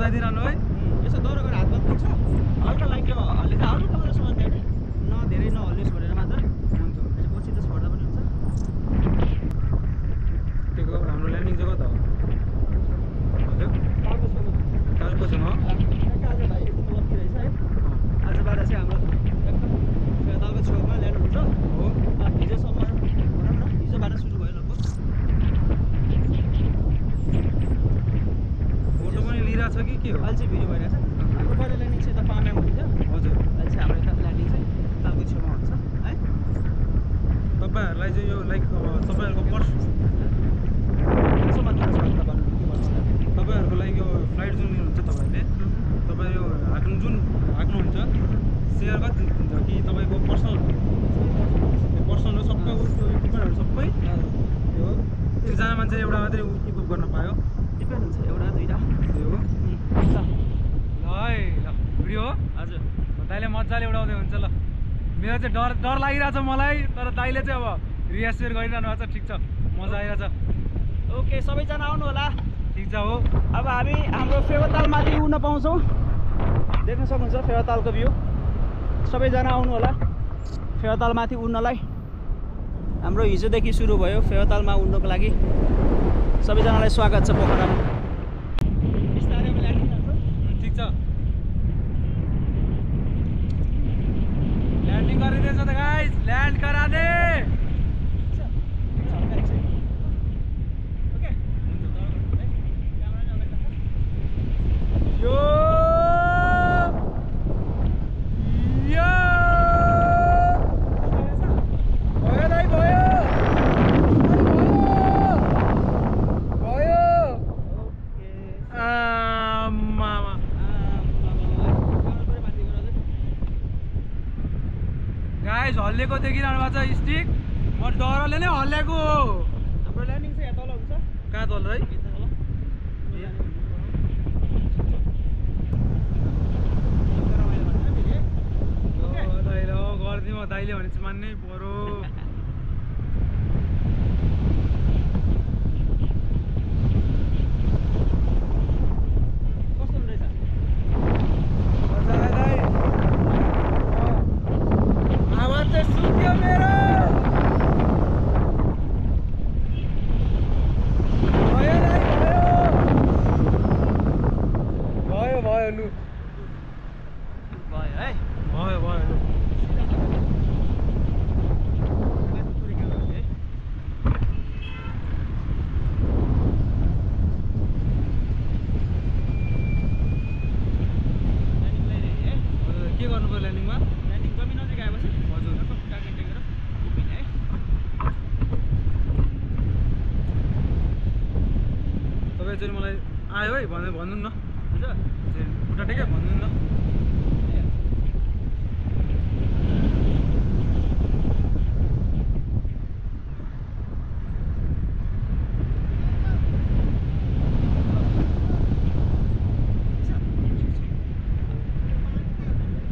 कुदाइदिरहनु है यसो दौरा गरेर हातमा पुग्छ हल्का लाइक हल्का हल्का मात्र समान थियो न धेरै न हल्लियोस् भनेर मात्र हुन्छ पछि त छोड्दा पनि हुन्छ त्यो हाम्रो ल्यान्डिङ चाहिँ कता हो हजुर कालकोसँग हो आज भाइ एकदम लक्की रहेछ है आजबाट चाहिँ हाम्रो एकदम फेदालको छेउमा ल्यान्ड हुन्छ हो हिजोसम्म भनौँ न हिजोबाट सुरु भयो लगभग फोटो पनि लिइरहेको छ कि के हो अहिले चाहिँ भिडियो भइरहेछ हाम्रो पहिला ल्यान्डिङ चाहिँ यता पाम्याङ हुन्थ्यो हजुर अहिले चाहिँ हाम्रो यता ल्यान्डिङ चाहिँ तालको छेउमा हुन्छ है तपाईँहरूलाई चाहिँ यो लाइक तपाईँहरूको यसो मात्र छ तपाईँहरूको लागि यो फ्लाइट जुन लिनुहुन्छ तपाईँले तपाईँ यो हाक्नुहुन्छ सेयर कति हुन्छ कि तपाईँको पर्सनल पर्सनल हो सबै इक्विपमेन्टहरू सबै यो एकजना मान्छे एउटा मात्रै इक्विप गर्न पायो डिपेन्ड हुन्छ एउटा दुईवटा त्यो हो ल है ल भिडियो हो हजुर दाइले मजाले उडाउँदै हुन्छ ल मेरो चाहिँ डर लागिरहेछ मलाई तर दाइले चाहिँ अब रिहर्सल गरिरहनु भएको छ ठिक छ मजा आइरहेछ ओके सबैजना आउनु होला ठिक छ हो अब हामी हाम्रो फेवातालमाथि उड्न पाउँछौँ देख्न सक्नुहुन्छ फेवातालको भ्यू सबैजना आउनु होला फेवातालमाथि उड्नलाई हाम्रो हिजोदेखि सुरु भयो फेवातालमा उड्नको लागि सबैजनालाई स्वागत छ पोखरामा बिस्तारै ल्यान्डिङ गर्छ ठिक छ ल्यान्डिङ गरिदिएछ त गाइस ल्यान्ड गरादे यो भयो दाइ भयो आमामा गाइस हल्लेको देखिरहनु भएको छ स्टिक म डरले नै हल्लेको हाम्रो ल्यान्डिङ चाहिँ यहाँ तल हुन्छ कहाँ तल है गरिदिउँ दाइले भने चाहिँ मान्नै पर्यो कस्तो हुँदैछ मजा आयो दाइ आवाज चाहिँ सुन्यो मेरो भयो दाइ भयो भयो लु भयो है भयो भयो लु के गर्नु पर्यो ल्यान्डिङमा ल्यान्डिङ कमी नजिक आएपछि हजुर खुट्टा टेकेर उभिने है तपाईँ चाहिँ मलाई आयो है भनेर भन्नु न हुन्छ खुट्टा टेक्यो भन्नु न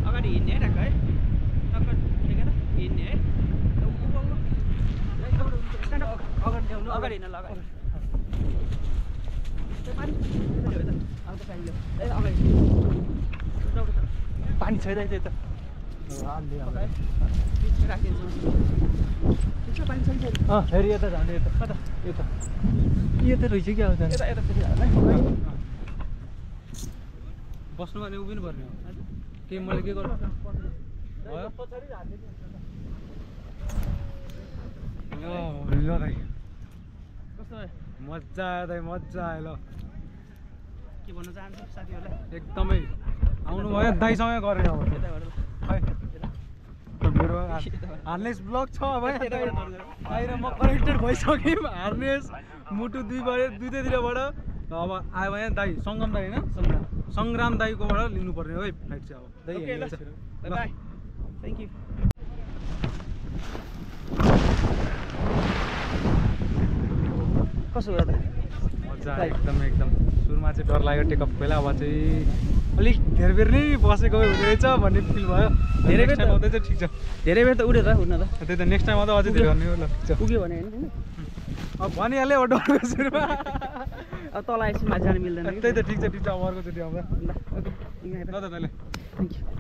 अगाडि हिँड्ने है ढाक्क है टक्क टेकेर हिँड्ने है अगाडि ल्याउनु अगाडि हिँड्न ल अगाडि पानी छैन त्यो त फेरि यता जाने यता कता यता यता रहेछ क्या आउँछ बस्नु भने उभिनु पर्ने हो के मैले के गर्नु ल दाइ कस्तो भयो मजा आयो दाइ मजा आयो ल के भन्न चाहन्छु साथीहरूलाई एकदमै आउनु भयो दाइसँगै गरेन अब खै मेरो हार्नेस ब्लक छ अब बाहिर म कनेक्टेड भइसक्यौँ हार्नेस मुटु दुईटैतिरबाट अब आयो भने दाइ सङ्गम दाइ होइन सङ्ग्राम दाइकोबाट लिनुपर्ने हो है फ्लाइट चाहिँ अब दाइ बाई थ्याङ्क यू कसो गर्दा मजा एकदम सुरुमा चाहिँ डर लाग्यो टेकअप पहिला अब चाहिँ अलिक धेरै बेर नै बसेको हुँदैछ भन्ने फिल भयो धेरै बेर आउँदै चाहिँ ठिक छ धेरै बेर त उड्यो त उड्न त त्यही त नेक्स्ट टाइम आउँदा अझै धेरै गर्ने हो ल ठिक छ पुग्यो भने होइन अब भनिहाल्यो अब डरको सुरुमा अब तल आएपछि माथि जानु मिल्दैन त्यही त ठिक छ अब अर्कोचोटि आउँदा ल ओके ल त तैँले थ्याङ्क यू